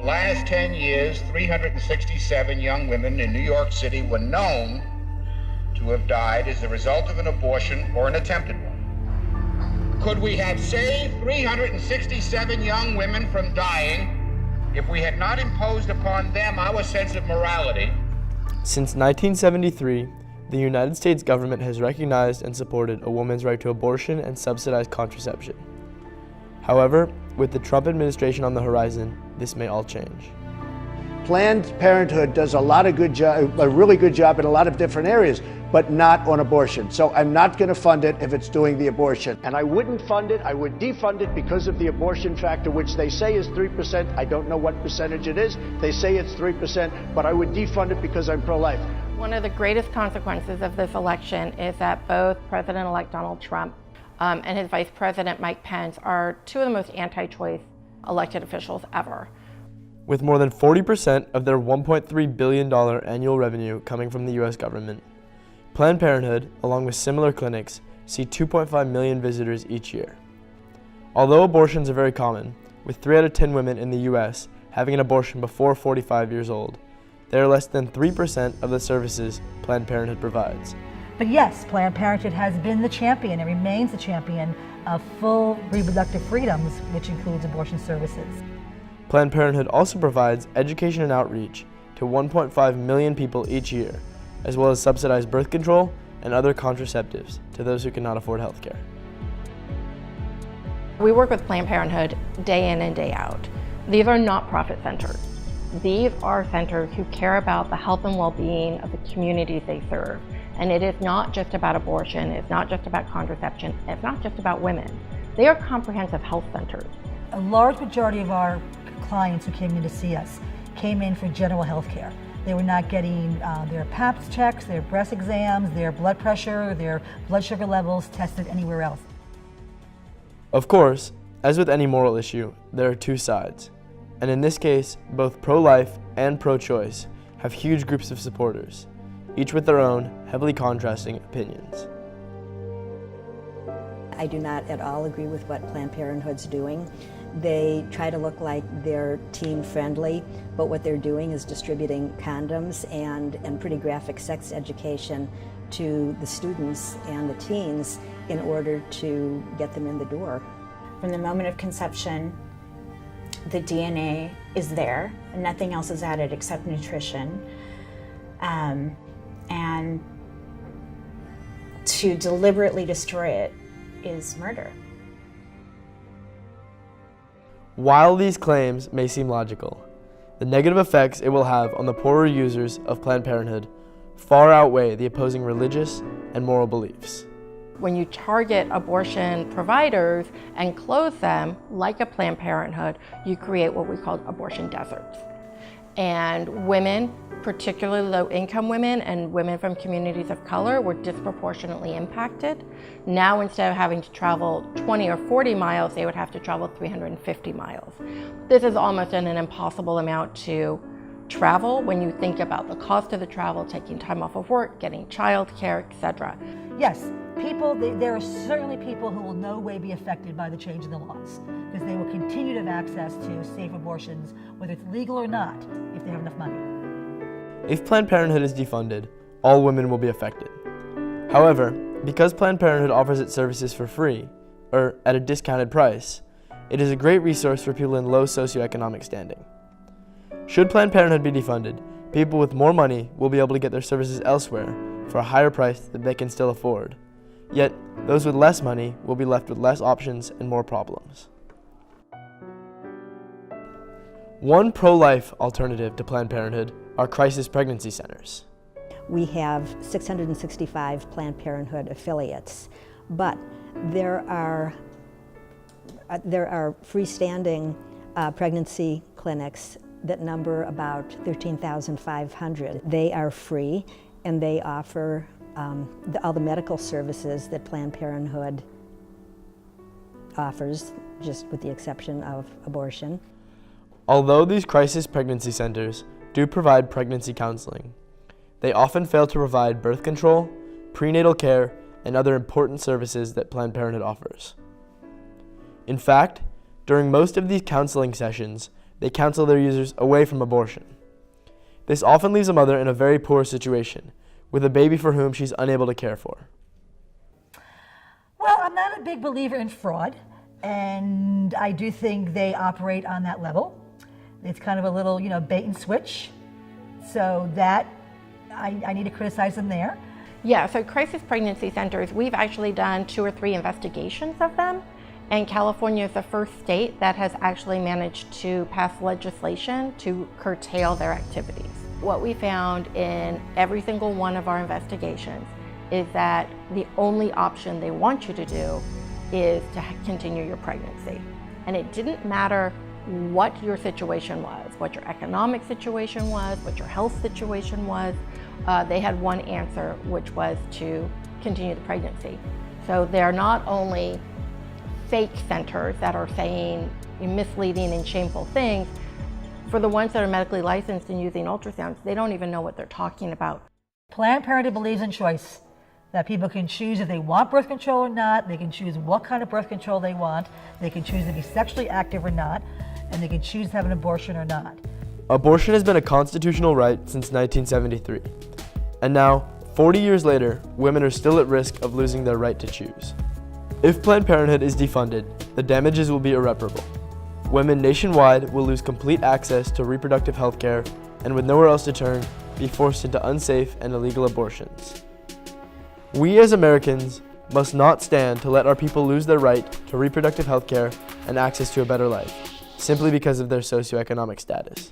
Last 10 years, 367 young women in New York City were known to have died as a result of an abortion or an attempted one. Could we have saved 367 young women from dying if we had not imposed upon them our sense of morality? Since 1973, the United States government has recognized and supported a woman's right to abortion and subsidized contraception. However, with the Trump administration on the horizon, this may all change. Planned Parenthood does a really good job in a lot of different areas, but not on abortion. So I'm not going to fund it if it's doing the abortion. And I wouldn't fund it, I would defund it because of the abortion factor, which they say is 3%. I don't know what percentage it is. They say it's 3%, but I would defund it because I'm pro-life. One of the greatest consequences of this election is that both President-elect Donald Trump and his Vice President Mike Pence are two of the most anti-choice elected officials ever. With more than 40% of their $1.3 billion annual revenue coming from the U.S. government, Planned Parenthood, along with similar clinics, see 2.5 million visitors each year. Although abortions are very common, with 3 out of 10 women in the U.S. having an abortion before 45 years old, they are less than 3% of the services Planned Parenthood provides. But yes, Planned Parenthood has been the champion and remains the champion of full reproductive freedoms, which includes abortion services. Planned Parenthood also provides education and outreach to 1.5 million people each year, as well as subsidized birth control and other contraceptives to those who cannot afford health care. We work with Planned Parenthood day in and day out. These are not profit centers. These are centers who care about the health and well-being of the communities they serve. And it is not just about abortion, it's not just about contraception, it's not just about women. They are comprehensive health centers. A large majority of our clients who came in to see us came in for general health care. They were not getting their Pap checks, their breast exams, their blood pressure, their blood sugar levels tested anywhere else. Of course, as with any moral issue, there are two sides. And in this case, both pro-life and pro-choice have huge groups of supporters, each with their own heavily contrasting opinions. I do not at all agree with what Planned Parenthood's doing. They try to look like they're teen friendly, but what they're doing is distributing condoms and pretty graphic sex education to the students and the teens in order to get them in the door. From the moment of conception, the DNA is there, and nothing else is added except nutrition. And to deliberately destroy it is murder. While these claims may seem logical, the negative effects it will have on the poorer users of Planned Parenthood far outweigh the opposing religious and moral beliefs. When you target abortion providers and close them, like a Planned Parenthood, you create what we call abortion deserts. And women, particularly low-income women and women from communities of color, were disproportionately impacted. Now, instead of having to travel 20 or 40 miles, they would have to travel 350 miles. This is almost an impossible amount to travel when you think about the cost of the travel, taking time off of work, getting childcare, etc. Yes, there are certainly people who will no way be affected by the change in the laws, because they will continue to have access to safe abortions, whether it's legal or not, if they have enough money. If Planned Parenthood is defunded, all women will be affected. However, because Planned Parenthood offers its services for free, or at a discounted price, it is a great resource for people in low socioeconomic standing. Should Planned Parenthood be defunded, people with more money will be able to get their services elsewhere for a higher price that they can still afford. Yet, those with less money will be left with less options and more problems. One pro-life alternative to Planned Parenthood are crisis pregnancy centers. We have 665 Planned Parenthood affiliates, but there are freestanding pregnancy clinics that number about 13,500. They are free, and they offer all the medical services that Planned Parenthood offers, just with the exception of abortion. Although these crisis pregnancy centers do provide pregnancy counseling, they often fail to provide birth control, prenatal care, and other important services that Planned Parenthood offers. In fact, during most of these counseling sessions, they counsel their users away from abortion. This often leaves a mother in a very poor situation, with a baby for whom she's unable to care for. Well, I'm not a big believer in fraud, and I do think they operate on that level. It's kind of a little, bait and switch. So that, I need to criticize them there. Yeah, so crisis pregnancy centers, we've actually done 2 or 3 investigations of them, and California is the first state that has actually managed to pass legislation to curtail their activities. What we found in every single one of our investigations is that the only option they want you to do is to continue your pregnancy. And it didn't matter what your situation was, what your economic situation was, what your health situation was. They had one answer, which was to continue the pregnancy. So they're not only fake centers that are saying misleading and shameful things. For the ones that are medically licensed and using ultrasounds, they don't even know what they're talking about. Planned Parenthood believes in choice, that people can choose if they want birth control or not, they can choose what kind of birth control they want, they can choose to be sexually active or not, and they can choose to have an abortion or not. Abortion has been a constitutional right since 1973. And now, 40 years later, women are still at risk of losing their right to choose. If Planned Parenthood is defunded, the damages will be irreparable. Women nationwide will lose complete access to reproductive health care and with nowhere else to turn, be forced into unsafe and illegal abortions. We as Americans must not stand to let our people lose their right to reproductive health care and access to a better life, simply because of their socioeconomic status.